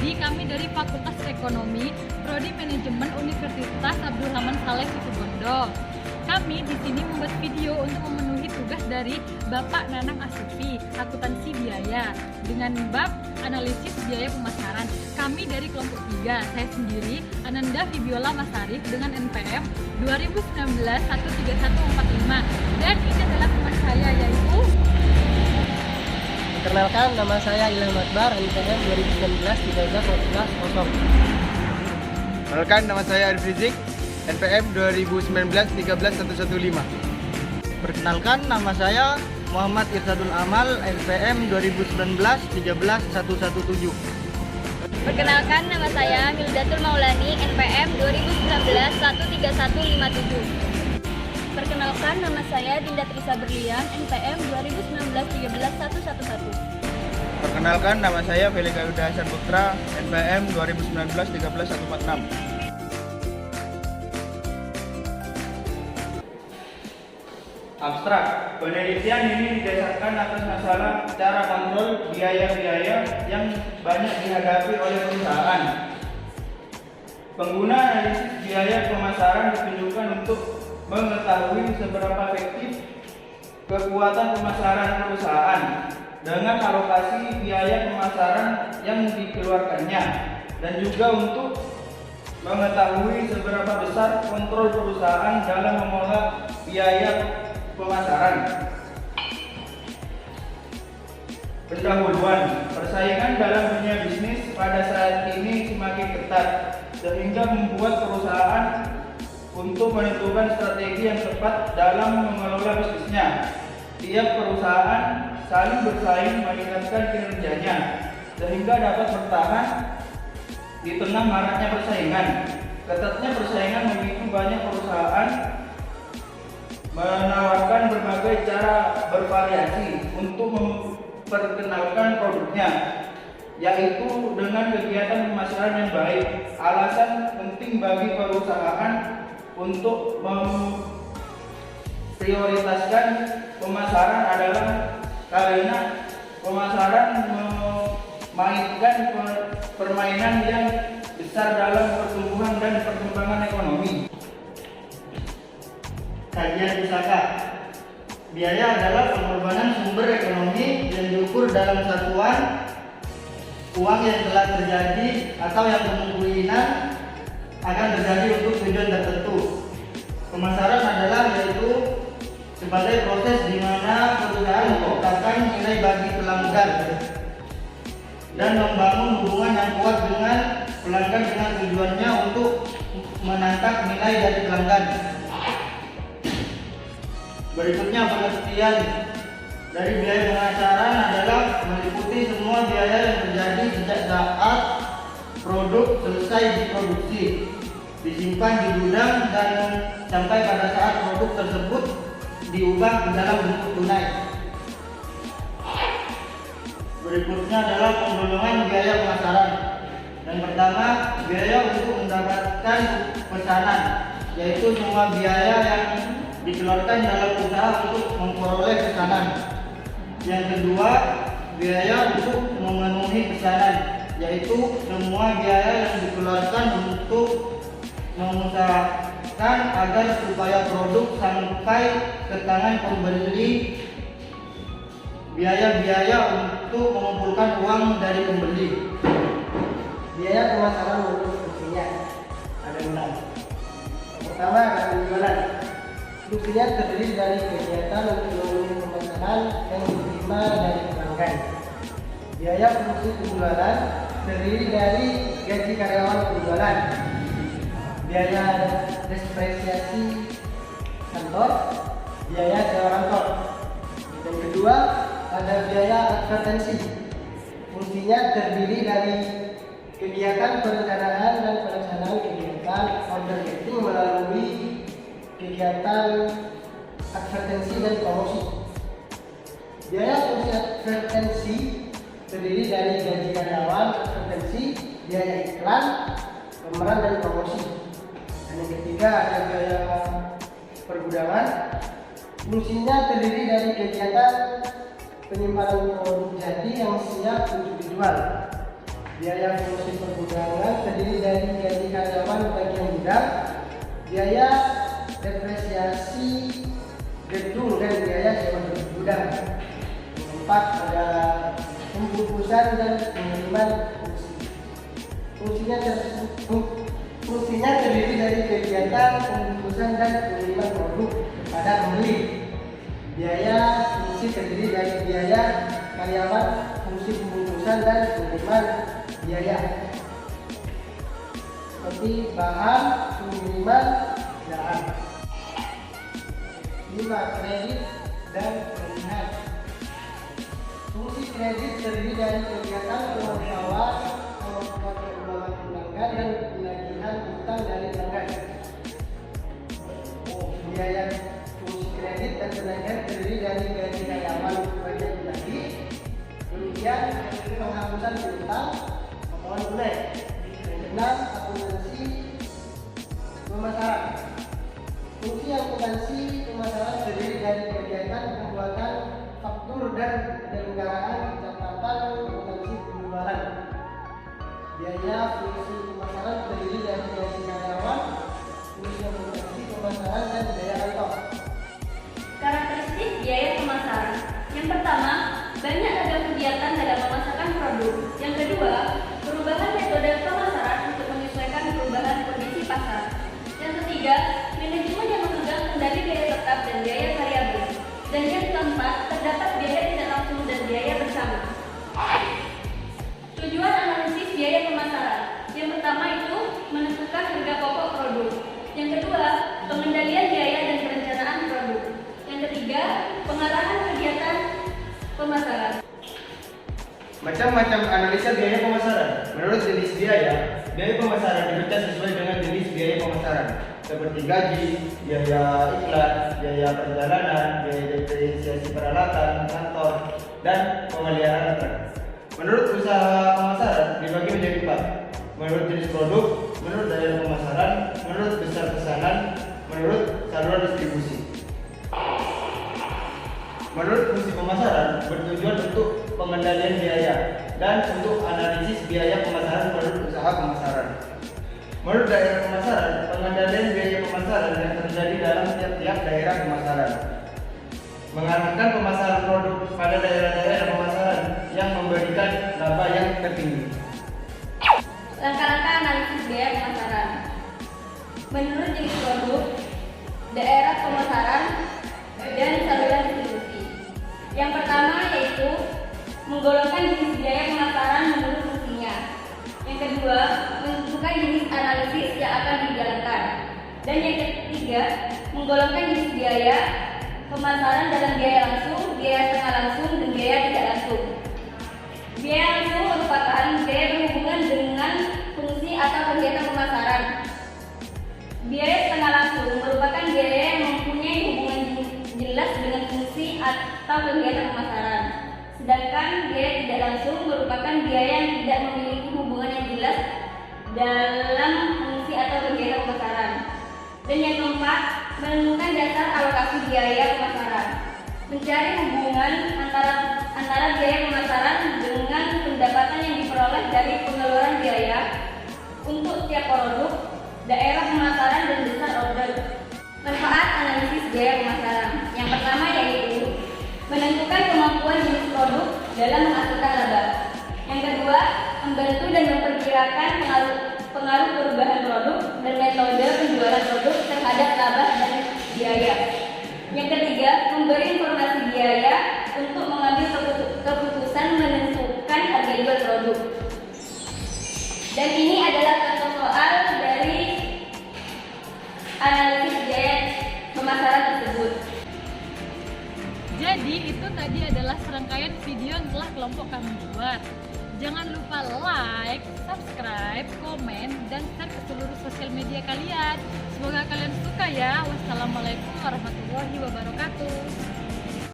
Jadi kami dari Fakultas Ekonomi, Prodi Manajemen Universitas Abdul Rahman Saleh Situbondo. Kami di sini membuat video untuk memenuhi tugas dari Bapak Nanang Asufi, akuntansi biaya, dengan bab analisis biaya pemasaran. Kami dari kelompok 3, saya sendiri, Ananda Fibiola Masarif dengan NPM 2019-13145. Dan ini adalah teman saya yaitu... Perkenalkan, nama saya Ilham Akbar, NPM 2019-13-14-0. Perkenalkan, nama saya Arif Rizik, NPM 2019-13-115. Perkenalkan, nama saya Muhammad Irsadul Amal, NPM 2019-13-117. Perkenalkan, nama saya Mildatul Maulani, NPM 2019-13157. Perkenalkan, nama saya Dinda Trisa Berlian, NPM 2019-13-111. Perkenalkan, nama saya Felix Ayuda Hasan Putra, NPM 2019-13-146. Abstrak. Penelitian ini didasarkan atas masalah cara kontrol biaya-biaya yang banyak dihadapi oleh perusahaan. Pengguna analisis biaya pemasaran ditunjukkan untuk mengetahui seberapa efektif kekuatan pemasaran perusahaan dengan alokasi biaya pemasaran yang dikeluarkannya, dan juga untuk mengetahui seberapa besar kontrol perusahaan dalam mengelola biaya pemasaran. Pendahuluan. Persaingan dalam dunia bisnis pada saat ini semakin ketat, sehingga membuat perusahaan untuk menentukan strategi yang tepat dalam mengelola bisnisnya. Tiap perusahaan saling bersaing meningkatkan kinerjanya sehingga dapat bertahan di tengah maraknya persaingan. Ketatnya persaingan memicu banyak perusahaan menawarkan berbagai cara bervariasi untuk memperkenalkan produknya, yaitu dengan kegiatan pemasaran yang baik. Alasan penting bagi perusahaan untuk memprioritaskan pemasaran adalah karena pemasaran memainkan permainan yang besar dalam pertumbuhan dan perkembangan ekonomi. Kajian pusaka. Biaya adalah pengorbanan sumber ekonomi yang diukur dalam satuan uang yang telah terjadi atau yang kemungkinan akan terjadi untuk tujuan tertentu. Pemasaran adalah yaitu sebagai proses di mana perusahaan menciptakan nilai bagi pelanggan dan membangun hubungan yang kuat dengan pelanggan dengan tujuannya untuk menangkap nilai dari pelanggan. Berikutnya, pengertian dari biaya pemasaran adalah meliputi semua biaya yang terjadi sejak saat produk selesai diproduksi, disimpan di gudang, dan sampai pada saat produk tersebut diubah ke dalam bentuk tunai. Berikutnya adalah penggolongan biaya pemasaran. Yang pertama, biaya untuk mendapatkan pesanan, yaitu semua biaya yang dikeluarkan dalam usaha untuk memperoleh pesanan. Yang kedua, biaya untuk memenuhi pesanan, yaitu semua biaya yang dikeluarkan untuk mengusahakan agar supaya produk sampai ke tangan pembeli. Biaya-biaya untuk mengumpulkan uang dari pembeli. Biaya pemasaran menurut fungsinya ada 6. Pertama, adalah penjualan. Fungsinya terdiri dari kegiatan untuk memenuhi pemesanan yang diterima dari pelanggan. Biaya fungsi penjualan terdiri dari gaji karyawan penjualan, biaya depresiasi kantor, biaya sewa kantor. Yang kedua, ada biaya advertensi. Fungsinya terdiri dari kegiatan perencanaan dan pelaksanaan kegiatan order getting melalui kegiatan advertensi dan promosi. Biaya fungsi advertensi terdiri dari gaji karyawan, advertensi, biaya iklan, pemeran dan promosi. Dan yang ketiga ada biaya pergudangan. Fungsinya terdiri dari kegiatan penyimpanan produk jadi yang siap untuk dijual. Biaya fungsi pergudangan terdiri dari gaji karyawan bagian gudang, biaya depresiasi gedung dan biaya sewa gudang. Keempat, ada pembungkusan dan pengiriman fungsi. Fungsinya terdiri dari kegiatan pembungkusan dan pengiriman produk kepada pembeli. Biaya fungsi terdiri dari biaya karyawan, fungsi pembungkusan dan pengiriman biaya seperti bahan, pengiriman, dan 5. Kredit dan pemulihan. Fungsi kredit terdiri dari kegiatan pemantauan, kemampuan keuangan pelanggan dan penagihan utang dari pelanggan. Biaya fungsi kredit dan penagihan terdiri dari gaji karyawan bagian penagih, kemudian penghapusan piutang, potongan tunai. Yang 6. Akuntansi pemasaran. Fungsi akuntansi pemasaran terdiri dari kegiatan pembuatan faktur dan penyelenggaraan catatan akuntansi penjualan. Biaya fungsi pemasaran terdiri dari gaji karyawan, fungsi akuntansi pemasaran dan biaya kantor. Karakteristik biaya pemasaran. Yang pertama, banyak ragam kegiatan dalam memasarkan produk. Yang kedua, perubahan metode pemasaran untuk menyesuaikan perubahan kondisi pasar. Yang ketiga, manajemen yang memegang kendali biaya tetap dan biaya variabel. Dan yang keempat, terdapat biaya tidak langsung dan biaya bersama. Tujuan analisis biaya pemasaran. Yang pertama itu menentukan harga pokok produk. Yang kedua, pengendalian biaya dan perencanaan produk. Yang ketiga, pengarahan kegiatan pemasaran. Macam-macam analisa biaya pemasaran. Menurut jenis biaya pemasaran dipecah sesuai dengan jenis biaya pemasaran, seperti gaji, biaya iklan, biaya perjalanan, biaya depresiasi peralatan, kantor, dan pemeliharaan truk. Menurut usaha pemasaran dibagi menjadi 4. Menurut jenis produk, menurut daerah pemasaran, menurut besar pesanan, menurut saluran distribusi. Menurut fungsi pemasaran bertujuan untuk pengendalian biaya dan untuk analisis biaya pemasaran produk usaha pemasaran. Menurut daerah pemasaran, pengendalian biaya pemasaran yang terjadi dalam tiap-tiap daerah pemasaran. Mengarahkan pemasaran produk pada daerah-daerah pemasaran yang memberikan laba yang tertinggi. Langkah-langkah analisis biaya pemasaran. Menurut jenis produk, daerah pemasaran, dan saluran distribusi. Yang pertama yaitu menggolongkan jenis biaya pemasaran menurut fungsinya. Yang kedua, menentukan jenis analisis yang akan dijalankan. Dan yang ketiga, menggolongkan jenis biaya pemasaran dalam biaya langsung, biaya setengah langsung, dan biaya tidak langsung. Biaya langsung merupakan biaya berhubungan dengan fungsi atau kegiatan pemasaran. Biaya setengah langsung merupakan biaya yang mempunyai hubungan jelas dengan fungsi atau kegiatan pemasaran. Sedangkan biaya tidak langsung merupakan biaya yang tidak memiliki hubungan yang jelas dalam fungsi atau kegiatan pemasaran. Dan yang keempat, menentukan dasar alokasi biaya pemasaran. Mencari hubungan antara biaya pemasaran dengan pendapatan yang diperoleh dari pengeluaran biaya untuk setiap produk, daerah pemasaran, dan besar order. Manfaat analisis biaya pemasaran. Yang pertama yaitu menentukan kemampuan jenis produk dalam menghasilkan laba. Yang kedua, membantu dan memperkirakan pengaruh perubahan produk dan metode penjualan produk terhadap laba dan biaya. Yang ketiga, memberi informasi biaya untuk mengambil keputusan menentukan harga jual produk. Dan ini adalah contoh soal dari analisis biaya pemasaran tersebut. Jadi itu tadi adalah serangkaian video yang telah kelompok kami buat. Jangan lupa like, subscribe, komen, dan share ke seluruh sosial media kalian. Semoga kalian suka ya. Wassalamualaikum warahmatullahi wabarakatuh.